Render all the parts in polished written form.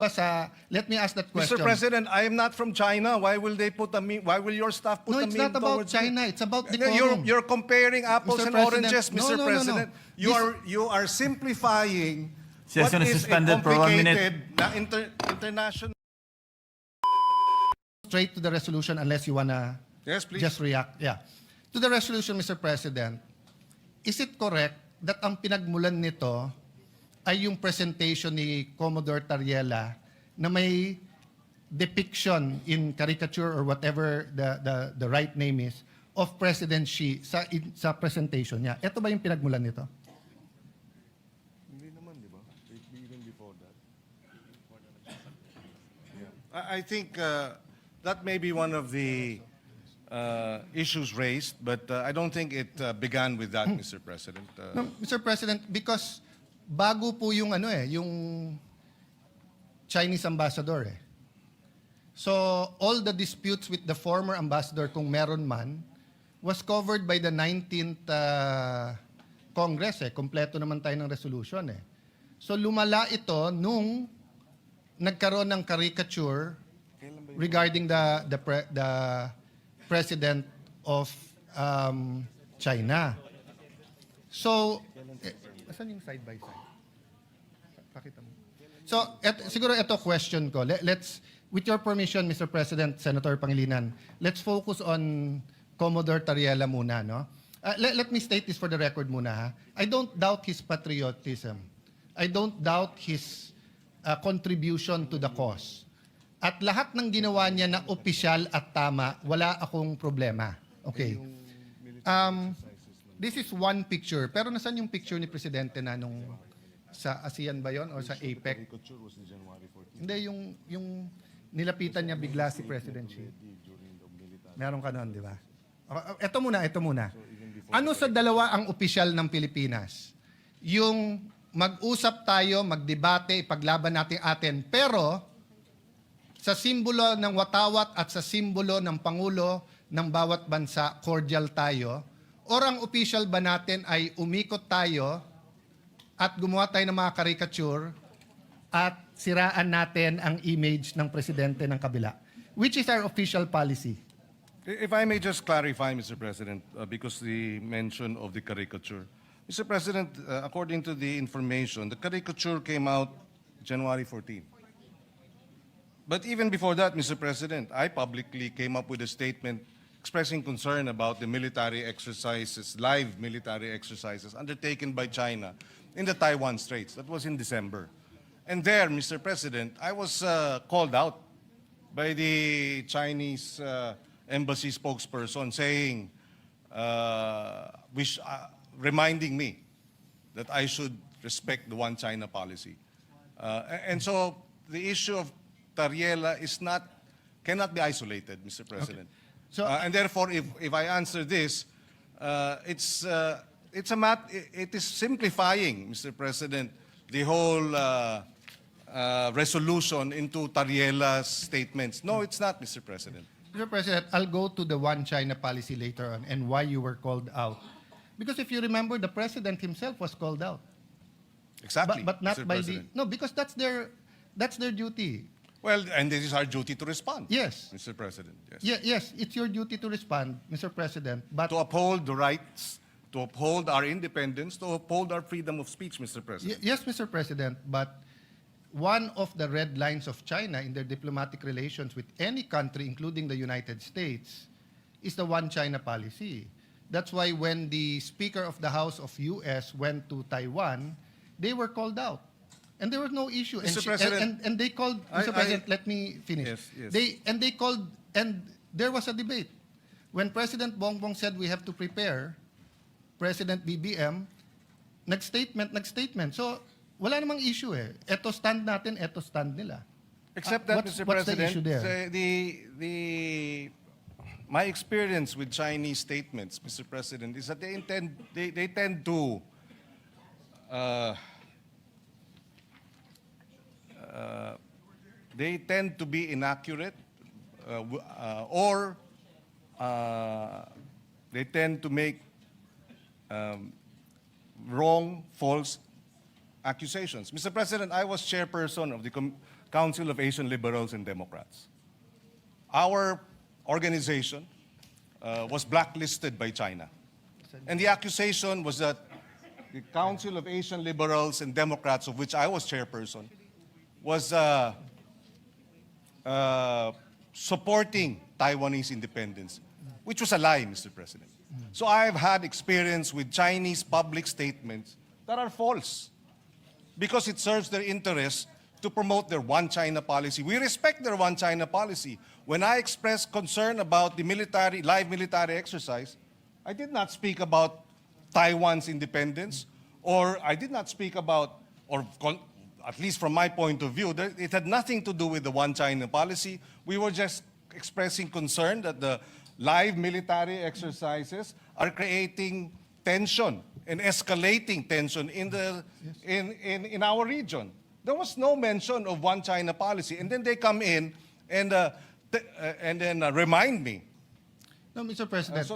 Let me ask that question. Mr. President, I am not from China. Why will they put a meme? Why will your staff put No, a it's meme not about towards me? China. It's about You're, decorum. you're comparing apples Mr. and President, oranges, no, Mr. no, no, no. President. You are simplifying what Session is is a suspended for 1 minute. complicated international. Straight to the resolution unless you wanna Yes, please. just react. Yeah. To the resolution, Mr. President, is it correct that ang pinagmulan nito ay yung presentation ni Commodore Tariela na may depiction in caricature or whatever the right name is of President Xi sa presentation niya? Ito ba yung pinagmulan nito? Hindi naman, di ba? Even before that. I think that may be one of the issues raised, but I don't think it began with that, Mr. President. No, Mr. President, because bago po yung yung Chinese ambassador eh. So all the disputes with the former ambassador, kung meron man, was covered by the 19th Congress eh. Kompleto naman tayo ng resolution eh. So lumala ito nung nagkaroon ng caricature regarding the president of China. So, asan yung side by side? Pakita mo. So, siguro ito question ko. Let's, with your permission, Mr. President, Senator Pangilinan, let's focus on Commodore Tariela muna, no? Let me state this for the record muna, ha? I don't doubt his patriotism. I don't doubt his contribution to the cause. At lahat ng ginawa niya na opisyal at tama, wala akong problema. Okay. This is one picture. Pero nasan yung picture ni Presidente na nung sa ASEAN ba yon or sa APEC? Hindi, yung nilapitan niya bigla si President Xi. Meron ka nun, di ba? Ito muna. Ano sa dalawa ang opisyal ng Pilipinas? Yung mag-usap tayo, magdebate, ipaglaban natin atin, pero sa simbolo ng watawat at sa simbolo ng Pangulo ng bawat bansa, cordial tayo, or ang official ba natin ay umikot tayo at gumawa tayo ng mga caricature at siraan natin ang image ng presidente ng kabila? Which is our official policy? If I may just clarify, Mr. President, because the mention of the caricature. Mr. President, according to the information, the caricature came out January 14. But even before that, Mr. President, I publicly came up with a statement expressing concern about the military exercises, live military exercises undertaken by China in the Taiwan Straits. That was in December. And there, Mr. President, I was called out by the Chinese embassy spokesperson saying, reminding me that I should respect the one China policy. And so the issue of Tariela cannot be isolated, Mr. President. Okay. So, and therefore, if I answer this, it is simplifying, Mr. President, the whole resolution into Tariela's statements. No, it's not, Mr. President. Mr. President, I'll go to the one China policy later on and why you were called out. Because if you remember, the president himself was called out. Exactly, But not Mr. by President. no, because that's their duty. Well, and this is our duty to respond. Yes. Mr. President. Yes. Yes, it's your duty to respond, Mr. President. But To uphold the rights, to uphold our independence, to uphold our freedom of speech, Mr. President. yes, Mr. President, but one of the red lines of China in their diplomatic relations with any country, including the United States, is the one China policy. That's why when the Speaker of the House of US went to Taiwan, they were called out. And there was no issue. Mr. President, and they called, Mr. President, let me finish. Yes. They called, and there was a debate. When President Bongbong said we have to prepare, President BBM, nag-statement. So, wala namang issue eh. Eto stand natin, eto stand nila. except that, What's Mr. the President, issue there? my experience with Chinese statements, Mr. President, is that they tend to they tend to be inaccurate or they tend to make wrong, false accusations. Mr. President, I was chairperson of the Council of Asian Liberals and Democrats. Our organization was blacklisted by China. And the accusation was that the Council of Asian Liberals and Democrats, of which I was chairperson, was supporting Taiwanese independence, which was a lie, Mr. President. So I've had experience with Chinese public statements that are false because it serves their interests to promote their one China policy. We respect their one China policy. When I expressed concern about the live military exercise, I did not speak about Taiwan's independence, or I did not speak about, at least from my point of view, it had nothing to do with the one China policy. We were just expressing concern that the live military exercises are creating tension and escalating tension in our region. There was no mention of one China policy. And then they come in and then remind me. No, Mr. President,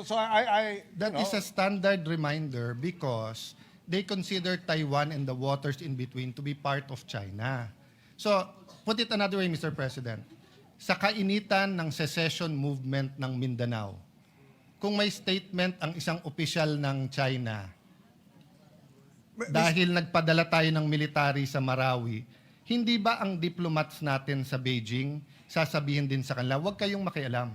that is a standard reminder because they consider Taiwan and the waters in between to be part of China. So, put it another way, Mr. President. Sa kainitan ng secession movement ng Mindanao, kung may statement ang isang opisyal ng China, dahil nagpadala tayo ng military sa Marawi, hindi ba ang diplomats natin sa Beijing sasabihin din sa kanila, huwag kayong makialam.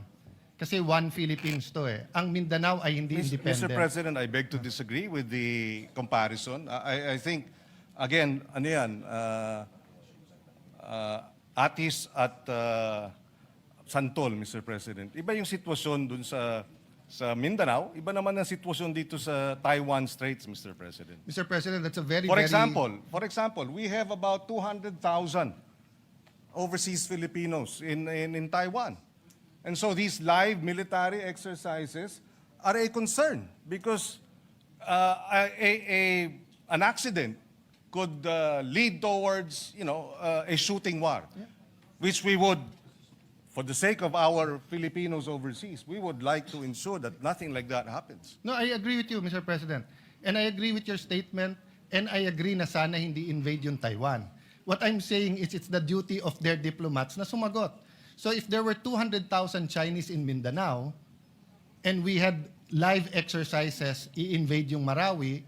Kasi one Philippines to eh. Ang Mindanao ay hindi independent. Mr. President, I beg to disagree with the comparison. I think, again, ano yan, Atis at Santol, Mr. President. Iba yung sitwasyon dun sa Mindanao, iba naman ang sitwasyon dito sa Taiwan Straits, Mr. President. Mr. President, that's a very, For example, we have about 200,000 overseas Filipinos in Taiwan. And so these live military exercises are a concern because an accident could lead towards, a shooting war, which we would, for the sake of our Filipinos overseas, we would like to ensure that nothing like that happens. No, I agree with you, Mr. President. And I agree with your statement, and I agree na sana hindi invade yung Taiwan. What I'm saying is it's the duty of their diplomats na sumagot. So if there were 200,000 Chinese in Mindanao, and we had live exercises, i-invade yung Marawi,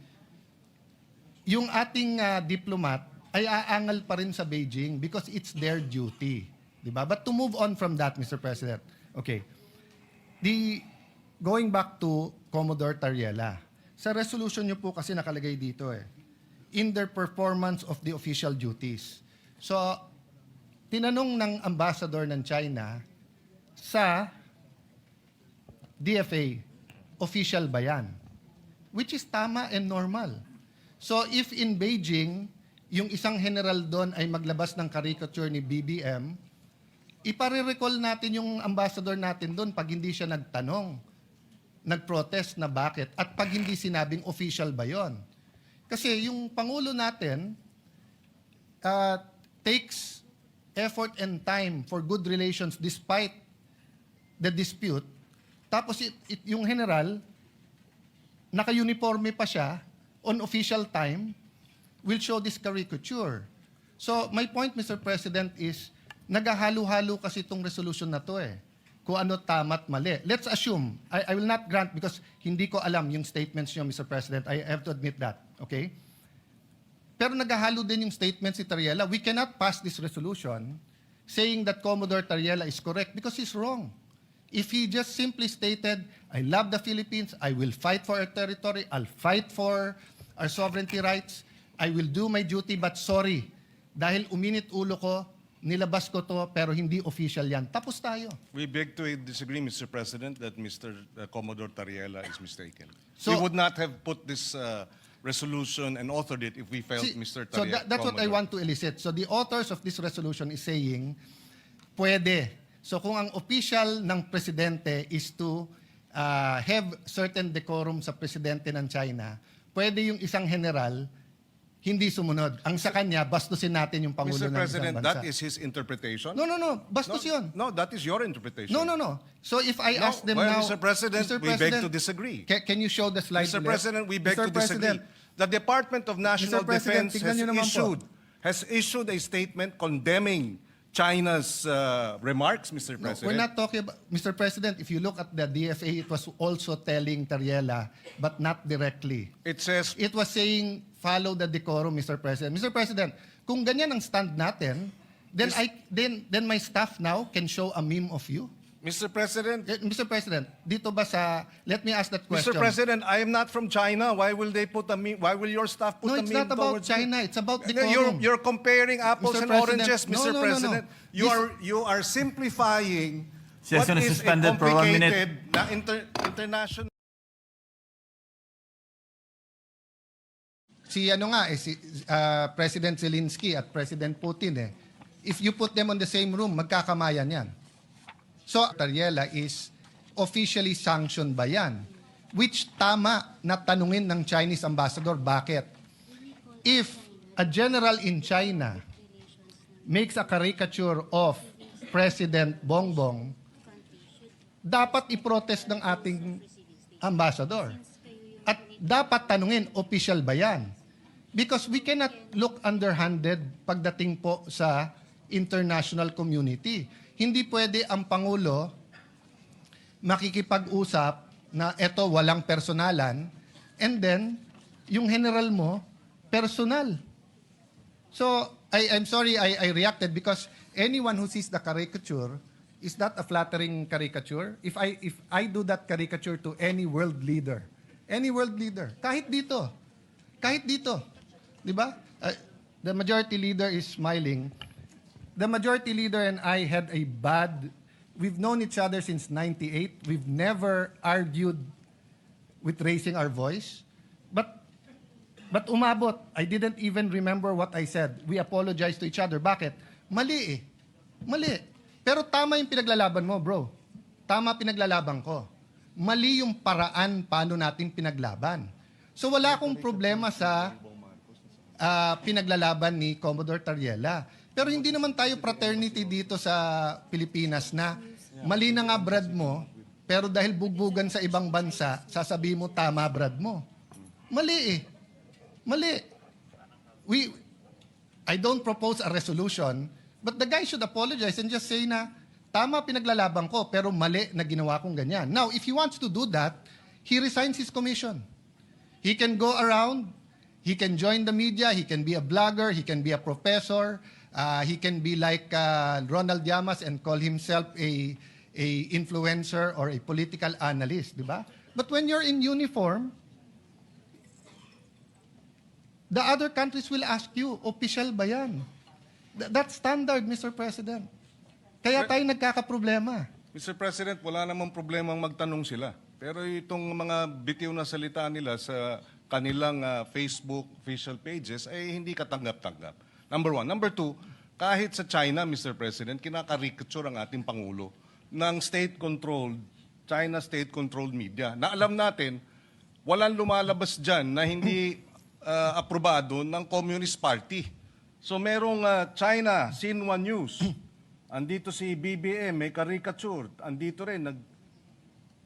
yung ating diplomat ay aangal pa rin sa Beijing because it's their duty. Diba? But to move on from that, Mr. President, okay, going back to Commodore Tariela, sa resolution nyo po kasi nakalagay dito in their performance of the official duties. So, tinanong ng ambassador ng China sa DFA, official ba yan? Which is tama and normal. So, if in Beijing, yung isang general doon ay maglabas ng caricature ni BBM, ipare-recall natin yung ambassador natin doon pag hindi siya nagtanong, nag-protest na bakit, at pag hindi sinabing official ba yon. Kasi yung Pangulo natin takes effort and time for good relations despite the dispute. Tapos yung general, naka-uniforme pa siya, on official time, will show this caricature. So my point, Mr. President, is naghahalo-halo kasi itong resolution na to kung ano tama't mali. Let's assume, I will not grant because hindi ko alam yung statements niyo, Mr. President. I have to admit that, okay? Pero naghahalo din yung statements si Tariela. We cannot pass this resolution saying that Commodore Tariela is correct because he's wrong. If he just simply stated, I love the Philippines, I will fight for our territory, I'll fight for our sovereignty rights, I will do my duty, but sorry, dahil uminit ulo ko, nilabas ko to, pero hindi official yan. Tapos tayo. We beg to disagree, Mr. President, that Mr. Commodore Tariela is mistaken. So- We would not have put this resolution and authored it if we felt Mr. So Tariela. that's what I want to elicit. So the authors of this resolution is saying, pwede. So kung ang official ng presidente is to have certain decorum sa presidente ng China, pwede yung isang general hindi sumunod. Ang sa kanya, bastusin natin yung Pangulo Mr. ng isang President, bansa. that is his interpretation? No. Bastos yun. No, that is your interpretation. No. So if I ask them well, now... Mr. President, we beg to disagree. Can you show the slide Mr. ulit? President, we beg Mr. to disagree. President, The Department of National Mr. President, Defense tignan niyo naman po. has issued a statement condemning China's remarks, Mr. No, President? we're not talking about, Mr. President, if you look at the DFA, it was also telling Tariela, but not directly. It says, It was saying, follow the decorum, Mr. President. Mr. President, kung ganyan ang stand natin, then my staff now can show a meme of you. Mr. President, Mr. President, dito ba sa, let me ask that question. Mr. President, I am not from China. Why will they put a meme? Why will your staff put No, a it's meme not about towards me? China, it's about No, decorum. You're comparing apples Mr. and President, oranges, no, Mr. no, no, no. President. You are simplifying what Session is is a suspended for 1 minute. complicated na international. Si President Zelensky at President Putin if you put them on the same room, magkakamayan yan. So, Tariela is officially sanctioned ba yan? Which tama na tanungin ng Chinese ambassador, bakit? If a general in China makes a caricature of President Bongbong, dapat i-protest ng ating ambassador. At dapat tanungin, official ba yan? Because we cannot look underhanded pagdating po sa international community. Hindi pwede ang Pangulo makikipag-usap na eto walang personalan and then yung general mo personal. So I'm sorry I reacted because anyone who sees the caricature is that a flattering caricature. If I do that caricature to any world leader, kahit dito, di ba? The majority leader is smiling. The majority leader and I had a we've known each other since 98. We've never argued with raising our voice. But umabot. I didn't even remember what I said. We apologized to each other. Bakit? Mali eh. Mali. Pero tama yung pinaglalaban mo, bro. Tama pinaglalaban ko. Mali yung paraan paano natin pinaglaban. So wala akong problema sa pinaglalaban ni Commodore Tariela. Pero hindi naman tayo fraternity dito sa Pilipinas na mali na nga brad mo, pero dahil bugbugan sa ibang bansa, sasabihin mo tama brad mo. Mali eh. Mali. I don't propose a resolution, but the guy should apologize and just say na, tama pinaglalaban ko, pero mali na ginawa kong ganyan. Now, if he wants to do that, he resigns his commission. He can go around, he can join the media, he can be a blogger, he can be a professor, he can be like Ronald Llamas and call himself a influencer or a political analyst, di ba? But when you're in uniform, the other countries will ask you, official ba yan? That's standard, Mr. President. Kaya tayo nagkakaproblema. Mr. President, wala namang problemang magtanong sila. Pero itong mga bitiw na salita nila sa kanilang Facebook official pages ay hindi katanggap-tanggap. Number one. Number two, kahit sa China, Mr. President, kinakarikature ang ating Pangulo ng China state-controlled media. Na alam natin, walang lumalabas dyan na hindi aprobado ng Communist Party. So merong China, Xinhua News, andito si BBM, may caricature, andito rin.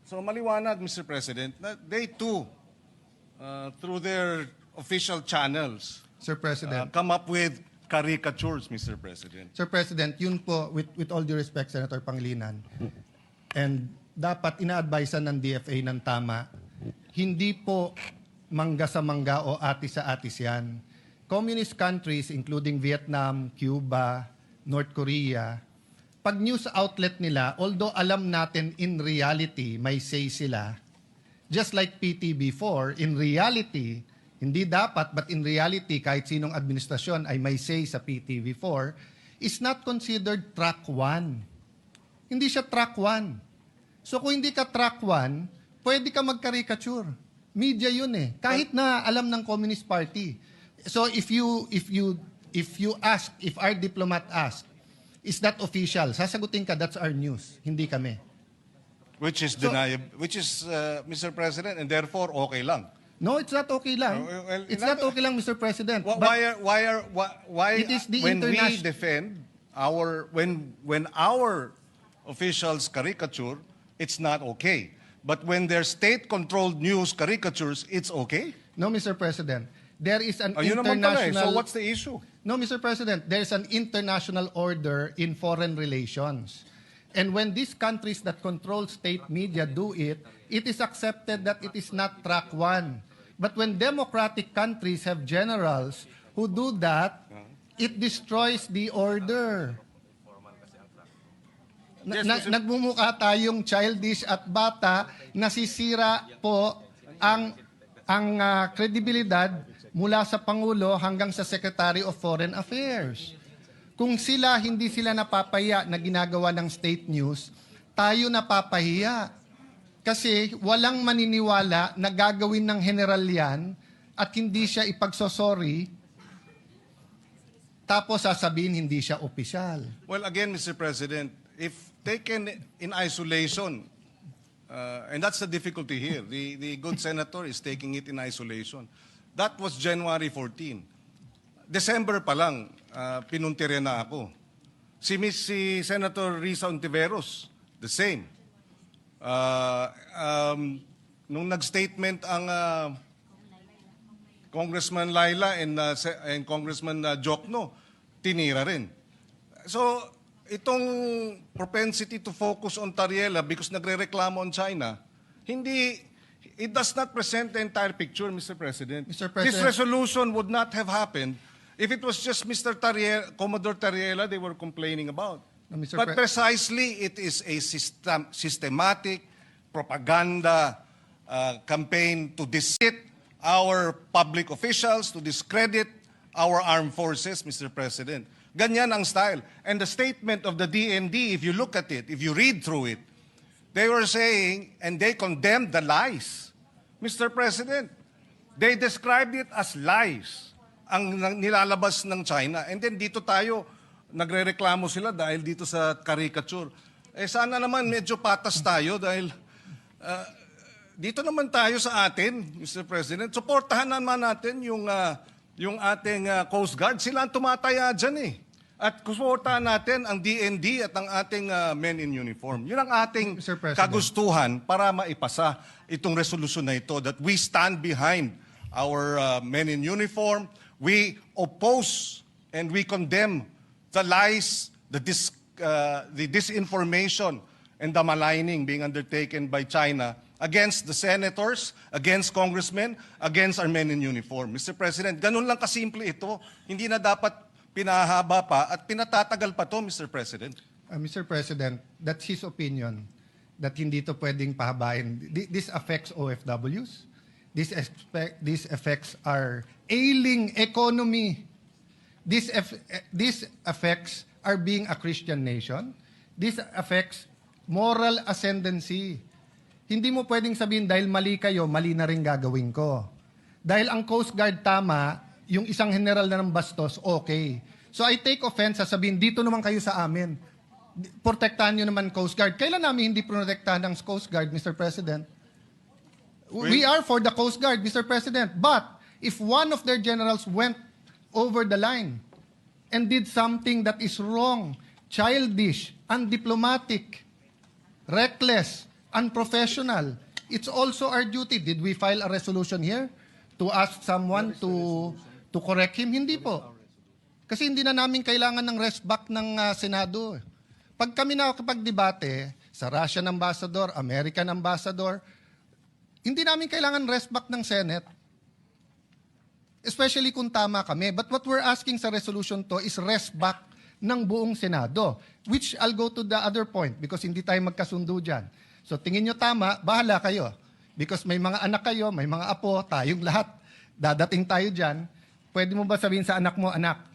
So maliwanag, Mr. President, na they too, through their official channels, Sir President. come up with caricatures, Mr. President. Sir President, yun po, with all due respect, Senator Pangilinan, and dapat ina-advisean ng DFA ng tama, hindi po mangga sa mangga o atis sa atis yan. Communist countries, including Vietnam, Cuba, North Korea, pag news outlet nila, although alam natin in reality, may say sila, just like PTB4, in reality, hindi dapat, but in reality, kahit sinong administrasyon ay may say sa PTV4, is not considered track 1. Hindi siya track 1. So kung hindi ka track 1, pwede ka mag-caricature. Media yun eh. Kahit na alam ng Communist Party. So if our diplomat ask, is that official? Sasagutin ka, that's our news. Hindi kami. Which is Mr. President, and therefore okay lang. No, it's not okay lang. Well, It's not okay lang, Mr. President. Why It is the when we international- defend when our officials caricature, it's not okay. But when their state-controlled news caricatures, it's okay? No, Mr. President. there is an Ayun naman pala eh. international... So what's the issue? No, Mr. President, there's an international order in foreign relations. And when these countries that control state media do it, it is accepted that it is not track one. But when democratic countries have generals who do that, it destroys the order. Nagmumukha tayong childish at bata, nasisira po ang kredibilidad mula sa Pangulo hanggang sa Secretary of Foreign Affairs. Kung hindi sila napapahiya na ginagawa ng state news, tayo napapahiya. Kasi walang maniniwala na gagawin ng general yan at hindi siya ipagsosorry, tapos sasabihin hindi siya opisyal. Well, again, Mr. President, if taken in isolation, and that's the difficulty here, the good senator is taking it in isolation. That was January 14. December pa lang, pinuntirya na ako. Si Senator Risa Ontiveros, the same. Nung nag-statement ang Congressman Laila and Congressman Jokno, tinira rin. So, itong propensity to focus on Tariela because nagre-reklamo on China, it does not present the entire picture, Mr. President. Mr. President. This resolution would not have happened if it was just Mr. Commodore Tariela they were complaining about. No, Mr. But precisely, it is a systematic propaganda campaign to discredit our public officials, to discredit our armed forces, Mr. President. Ganyan ang style. And the statement of the DND, if you look at it, if you read through it, they were saying, and they condemned the lies. Mr. President, they described it as lies ang nilalabas ng China. And then dito tayo, nagre-reklamo sila dahil dito sa caricature. Eh sana naman medyo patas tayo dahil dito naman tayo sa atin, Mr. President. Suportahan naman natin yung ating Coast Guard. Sila ang tumataya dyan eh. At suportahan natin ang DND at ang ating men in uniform. Yun ang ating Mr. President. kagustuhan para maipasa itong resolusyon na ito that we stand behind our men in uniform. We oppose and we condemn the lies, the disinformation, and the maligning being undertaken by China against the senators, against congressmen, against our men in uniform. Mr. President, ganun lang kasimple ito. Hindi na dapat pinahaba pa at pinatatagal pa to, Mr. President. Mr. President, that's his opinion that hindi to pwedeng pahabain. This affects OFWs. This affects our ailing economy. This affects our being a Christian nation. This affects moral ascendancy. Hindi mo pwedeng sabihin dahil mali kayo, mali na rin gagawin ko. Dahil ang Coast Guard tama, yung isang general na ng bastos, okay. So I take offense sa sabihin, dito naman kayo sa amin. Protektahan nyo naman Coast Guard. Kailan namin hindi protektahan ng Coast Guard, Mr. President? We are for the Coast Guard, Mr. President. But if one of their generals went over the line and did something that is wrong, childish, undiplomatic, reckless, unprofessional, it's also our duty. Did we file a resolution here to ask someone to correct him? Hindi po. Kasi hindi na namin kailangan ng rest back ng Senado. Pag kami nakakapag-debate sa Russian ambassador, American ambassador, hindi namin kailangan rest back ng Senate. Especially kung tama kami. But what we're asking sa resolution to is rest back ng buong Senado. Which I'll go to the other point because hindi tayo magkasundo dyan. So tingin nyo tama, bahala kayo. Because may mga anak kayo, may mga apo, tayong lahat. Dadating tayo dyan. Pwede mo ba sabihin sa anak mo, anak,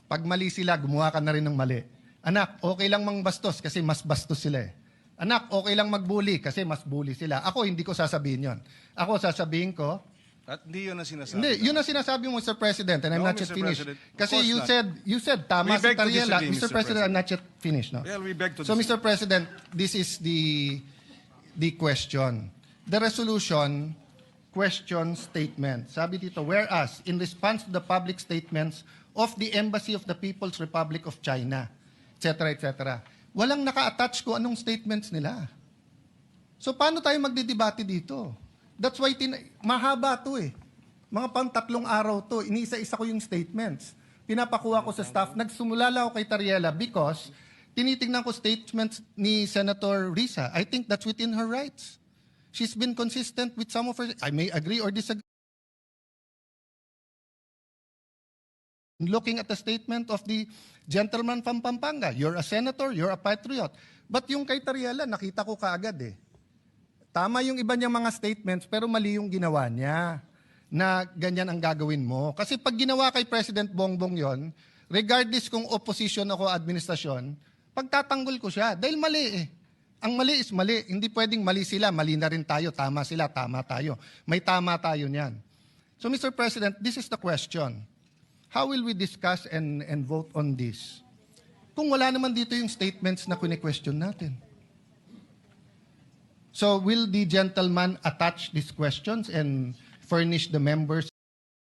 pag mali sila, gumawa ka na rin ng mali. Anak, okay lang mang bastos kasi mas bastos sila eh. Anak, okay lang magbully kasi mas bully sila. Ako, hindi ko sasabihin yon. Ako, sasabihin ko, At hindi yun ang sinasabi. hindi, yun ang sinasabi mo, Mr. President, and I'm No, not yet Mr. finished. President. Of Kasi course you said, tama We si beg to Tariela. disagree, Mr. President, I'm not yet finished. No? Well, we beg to So, disagree. Mr. President, this is the question. The resolution question statement. Sabi dito, whereas, in response to the public statements of the Embassy of the People's Republic of China, etc., etc., walang naka-attach ko anong statements nila. So, paano tayo magdidebate dito? That's why mahaba to eh. Mga pang 3 araw to, iniisa-isa ko yung statements. Pinapakuha ko sa staff. Nagsumula lang ako kay Tariela because tinitingnan ko statements ni Senator Risa. I think that's within her rights. She's been consistent with some of her, I may agree or disagree. Looking at the statement of the gentleman from Pampanga, you're a senator, you're a patriot. But yung kay Tariela, nakita ko kaagad eh. Tama yung iba niyang mga statements, pero mali yung ginawa niya na ganyan ang gagawin mo. Kasi pag ginawa kay President Bongbong yon, regardless kung opposition ako administrasyon, pagtatanggol ko siya. Dahil mali eh. Ang mali is mali. Hindi pwedeng mali sila, mali na rin tayo. Tama sila, tama tayo. May tama tayo niyan. So Mr. President, this is the question. How will we discuss and vote on this? Kung wala naman dito yung statements na kine-question natin. So will the gentleman attach these questions and furnish the members